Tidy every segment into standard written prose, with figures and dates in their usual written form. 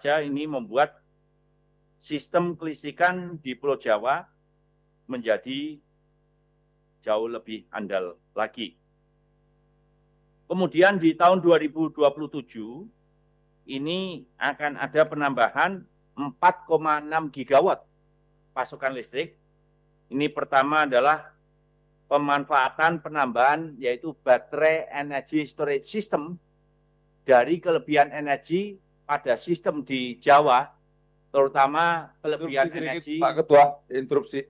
ini membuat sistem kelistrikan di Pulau Jawa menjadi jauh lebih andal lagi. Kemudian di tahun 2027 ini akan ada penambahan 4,6 gigawatt pasokan listrik. Ini pertama adalah pemanfaatan penambahan yaitu baterai energy storage system dari kelebihan energi pada sistem di Jawa, terutama kelebihan energi. Pak Ketua, interupsi.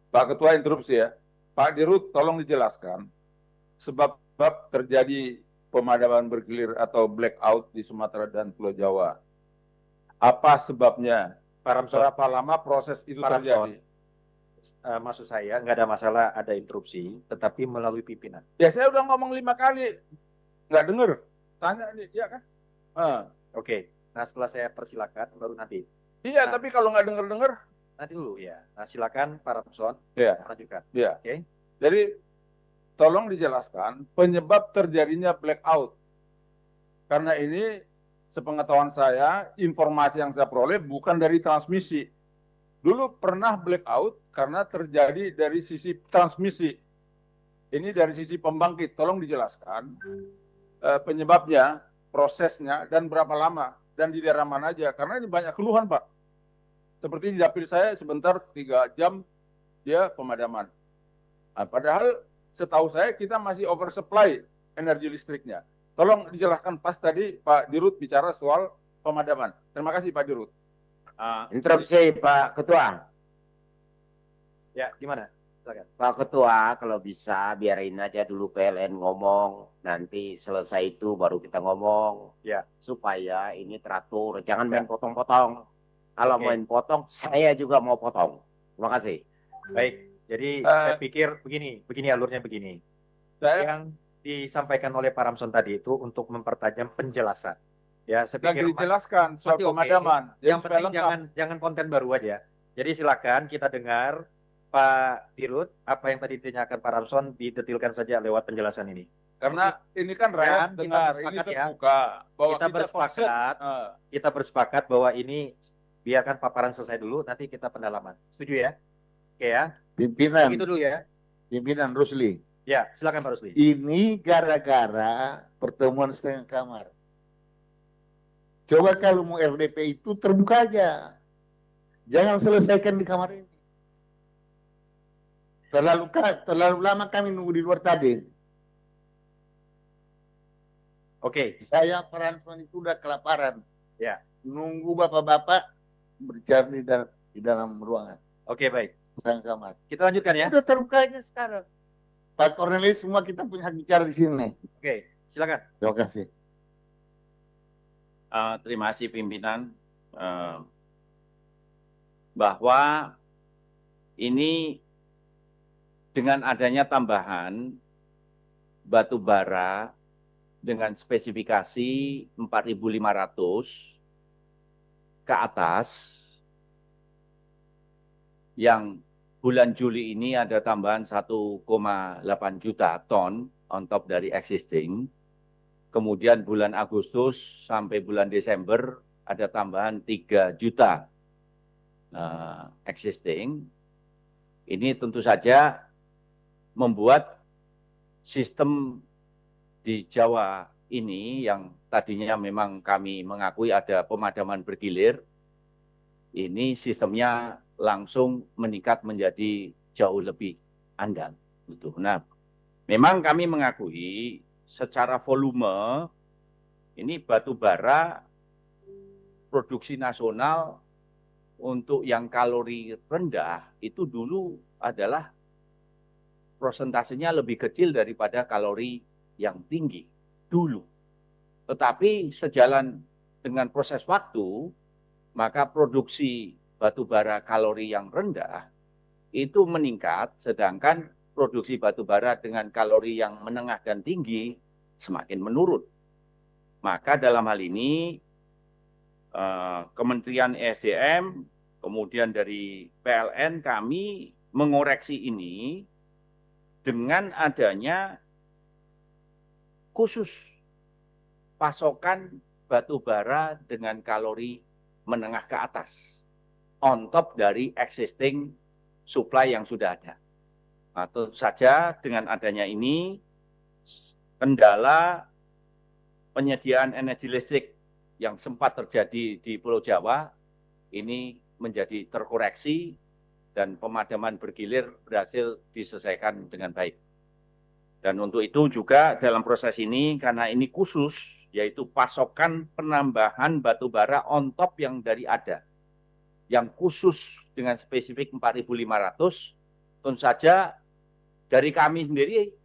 Pak Ketua, interupsi ya. Pak Dirut, tolong dijelaskan sebab terjadi pemadaman bergilir atau blackout di Sumatera dan Pulau Jawa. Apa sebabnya? Berapa lama proses itu terjadi? Maksud saya nggak ada masalah ada interupsi, tetapi melalui pimpinan. Ya saya udah ngomong 5 kali, nggak denger. Tanya nih, ya kan? Oke. Nah setelah saya persilakan baru nanti. Iya, tapi kalau nggak denger-denger, nanti dulu ya. Nah silakan Pak Ramson, ya. lanjutkan. Ya. Oke. Jadi tolong dijelaskan penyebab terjadinya blackout. Karena ini sepengetahuan saya, informasi yang saya peroleh bukan dari transmisi. Dulu pernah blackout karena terjadi dari sisi transmisi. Ini dari sisi pembangkit. Tolong dijelaskan penyebabnya, prosesnya, dan berapa lama. Dan di daerah mana aja. Karena ini banyak keluhan, Pak. Seperti di dapil saya sebentar 3 jam dia pemadaman. Nah, padahal setahu saya kita masih oversupply energi listriknya. Tolong dijelaskan pas tadi Pak Dirut bicara soal pemadaman. Terima kasih Pak Dirut. Interupsi Pak Ketua. Ya, gimana? Silakan. Pak Ketua, kalau bisa biarin aja dulu PLN ngomong. Nanti selesai itu baru kita ngomong. Ya. Supaya ini teratur. Jangan main potong-potong. Kalau main potong, saya juga mau potong. Terima kasih. Baik. Jadi saya pikir begini alurnya begini. Yang disampaikan oleh Pak Ramson tadi itu untuk mempertajam penjelasan. Ya, saya pikir dijelaskan soal pemadaman. Yang penting jangan konten baru aja. Jadi silakan kita dengar Pak Dirut apa yang tadi ditanyakan Pak Ramson didetilkan saja lewat penjelasan ini. Karena ini kan rakyat dengar, ini terbuka. Bahwa kita bersepakat bahwa ini biarkan paparan selesai dulu, nanti kita pendalaman. Setuju ya? Oke ya. Pimpinan. Begitu dulu ya. Pimpinan Rusli. Ya, silakan Pak Rusli. Ini gara-gara pertemuan setengah kamar. Coba kalau mau RDP itu terbuka aja. Jangan selesaikan di kamar ini. Terlalu lama kami nunggu di luar tadi. Oke. Saya peran itu udah kelaparan. Ya. Nunggu bapak-bapak berbicara di dalam ruangan. Oke, baik. Setengah kamar. Kita lanjutkan ya. Udah terbuka aja sekarang. Pak Cornelis, semua kita punya hak bicara di sini. Oke, silakan. Terima kasih. Terima kasih pimpinan. Bahwa ini dengan adanya tambahan batu bara dengan spesifikasi 4.500 ke atas, yang bulan Juli ini ada tambahan 1,8 juta ton on top dari existing. Kemudian bulan Agustus sampai bulan Desember ada tambahan 3 juta existing. Ini tentu saja membuat sistem di Jawa ini yang tadinya memang kami mengakui ada pemadaman bergilir, ini sistemnya langsung meningkat menjadi jauh lebih andal. Nah, memang kami mengakui secara volume ini batu bara produksi nasional untuk yang kalori rendah itu dulu adalah prosentasenya lebih kecil daripada kalori yang tinggi dulu. Tetapi sejalan dengan proses waktu, maka produksi batu bara kalori yang rendah itu meningkat, sedangkan produksi batu bara dengan kalori yang menengah dan tinggi semakin menurun. Maka dalam hal ini Kementerian ESDM, kemudian dari PLN kami mengoreksi ini dengan adanya khusus pasokan batu bara dengan kalori menengah ke atas, on top dari existing supply yang sudah ada. Nah, tentu saja dengan adanya ini, kendala penyediaan energi listrik yang sempat terjadi di Pulau Jawa ini menjadi terkoreksi dan pemadaman bergilir berhasil diselesaikan dengan baik. Dan untuk itu juga dalam proses ini, karena ini khusus, yaitu pasokan penambahan batu bara on top yang dari ada, yang khusus dengan spesifik 4.500, tentu saja dari kami sendiri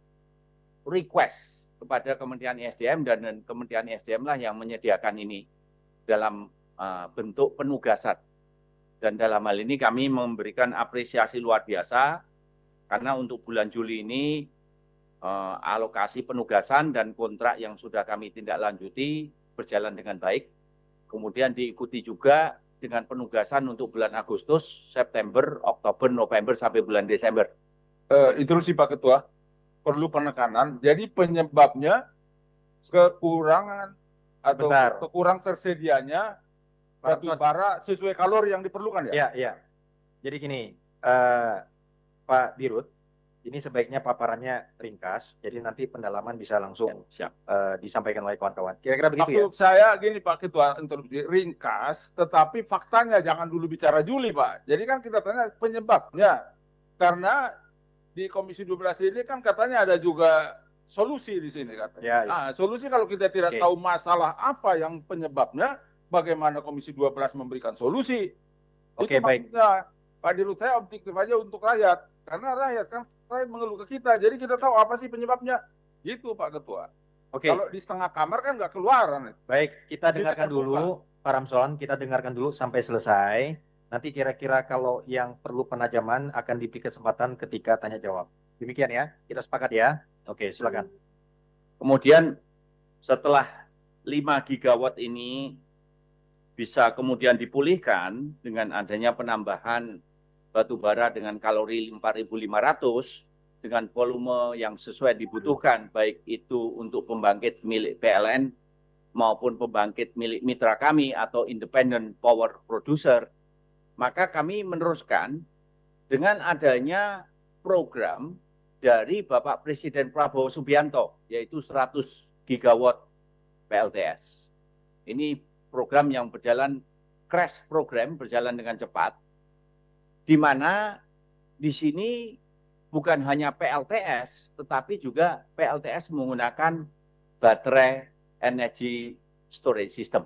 request kepada Kementerian SDM dan Kementerian SDM lah yang menyediakan ini dalam bentuk penugasan. Dan dalam hal ini kami memberikan apresiasi luar biasa karena untuk bulan Juli ini alokasi penugasan dan kontrak yang sudah kami tindak lanjuti berjalan dengan baik. Kemudian diikuti juga dengan penugasan untuk bulan Agustus, September, Oktober, November sampai bulan Desember. Itu sih Pak Ketua, perlu penekanan. Jadi penyebabnya kekurangan atau kekurang tersedianya batu bara sesuai kalori yang diperlukan ya? Iya, iya. Jadi gini, Pak Dirut, ini sebaiknya paparannya ringkas, jadi nanti pendalaman bisa langsung disampaikan oleh kawan-kawan. Kira-kira begitu ya? Maksud saya gini Pak Ketua, interupsi, ringkas, tetapi faktanya jangan dulu bicara Juli Pak. Jadi kan kita tanya penyebabnya, karena di Komisi 12 ini kan katanya ada juga solusi di sini katanya. Ya, ya. Nah, solusi kalau kita tidak tahu masalah apa yang penyebabnya, bagaimana Komisi 12 memberikan solusi? Oke, baik. Pak Dirut, saya objektif aja untuk rakyat, karena rakyat kan mengeluh ke kita, jadi kita tahu apa sih penyebabnya. Itu Pak Ketua. Oke. Kalau di setengah kamar kan nggak keluaran. Baik, kita dengarkan dulu Pak Ramson, kita dengarkan dulu sampai selesai. Nanti kira-kira kalau yang perlu penajaman akan diberi kesempatan ketika tanya jawab. Demikian ya, kita sepakat ya. Oke, silakan. Kemudian setelah 5 gigawatt ini bisa kemudian dipulihkan dengan adanya penambahan batu bara dengan kalori 4.500 dengan volume yang sesuai dibutuhkan, baik itu untuk pembangkit milik PLN maupun pembangkit milik mitra kami atau independent power producer, maka kami meneruskan dengan adanya program dari Bapak Presiden Prabowo Subianto, yaitu 100 gigawatt PLTS. Ini program yang berjalan, crash program berjalan dengan cepat, di mana di sini bukan hanya PLTS, tetapi juga PLTS menggunakan baterai energy storage system.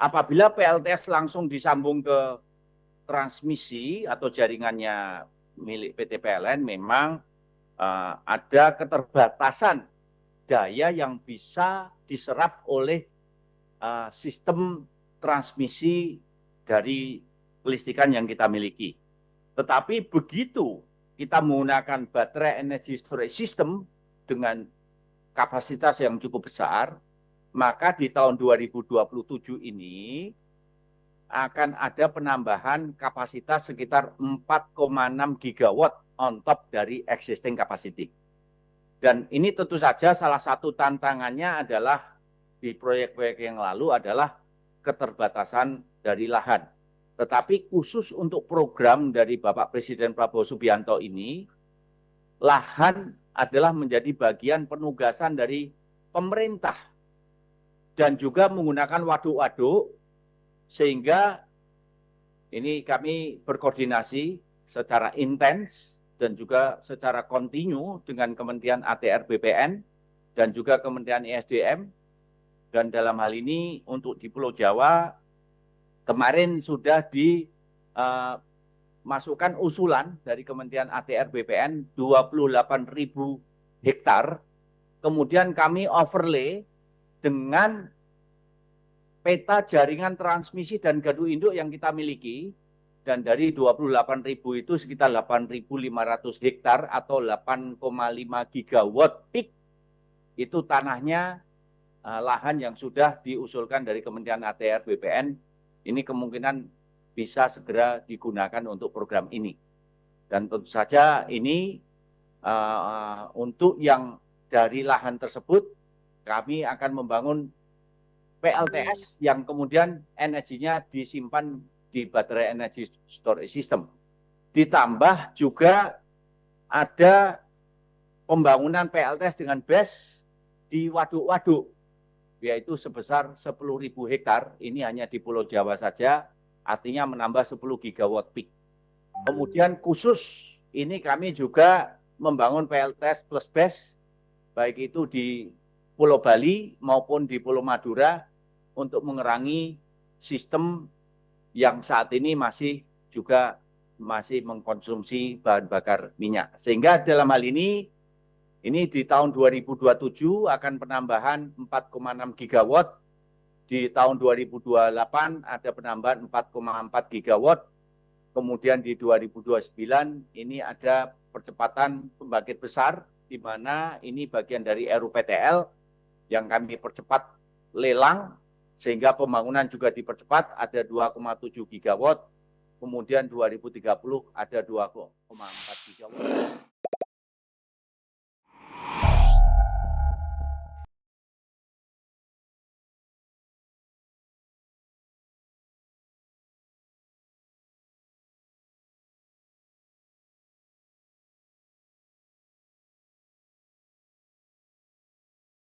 Apabila PLTS langsung disambung ke transmisi atau jaringannya milik PT PLN, memang ada keterbatasan daya yang bisa diserap oleh sistem transmisi dari kelistrikan yang kita miliki. Tetapi begitu kita menggunakan baterai energy storage system dengan kapasitas yang cukup besar, maka di tahun 2027 ini akan ada penambahan kapasitas sekitar 4,6 gigawatt on top dari existing capacity. Dan ini tentu saja salah satu tantangannya adalah di proyek-proyek yang lalu adalah keterbatasan dari lahan. Tetapi khusus untuk program dari Bapak Presiden Prabowo Subianto ini, lahan adalah menjadi bagian penugasan dari pemerintah dan juga menggunakan waduk-waduk, sehingga ini kami berkoordinasi secara intens dan juga secara kontinu dengan Kementerian ATR BPN dan juga Kementerian ESDM. Dan dalam hal ini untuk di Pulau Jawa, kemarin sudah dimasukkan usulan dari Kementerian ATR BPN 28.000 hektar. Kemudian kami overlay dengan peta jaringan transmisi dan gardu induk yang kita miliki. Dan dari 28.000 itu sekitar 8.500 hektar atau 8,5 gigawatt peak. Itu tanahnya lahan yang sudah diusulkan dari Kementerian ATR BPN. Ini kemungkinan bisa segera digunakan untuk program ini. Dan tentu saja ini untuk yang dari lahan tersebut, kami akan membangun PLTS yang kemudian energinya disimpan di baterai energy storage system. Ditambah juga ada pembangunan PLTS dengan BESS di waduk-waduk, yaitu sebesar 10.000 hektar, ini hanya di Pulau Jawa saja, artinya menambah 10 gigawatt peak. Kemudian khusus ini kami juga membangun PLTS plus BESS, baik itu di Pulau Bali maupun di Pulau Madura, untuk mengurangi sistem yang saat ini masih mengkonsumsi bahan bakar minyak. Sehingga dalam hal ini di tahun 2027 akan penambahan 4,6 gigawatt, di tahun 2028 ada penambahan 4,4 gigawatt, kemudian di 2029 ini ada percepatan pembangkit besar, di mana ini bagian dari RUPTL yang kami percepat lelang, sehingga pembangunan juga dipercepat, ada 2,7 gigawatt, kemudian 2030 ada 2,4 gigawatt.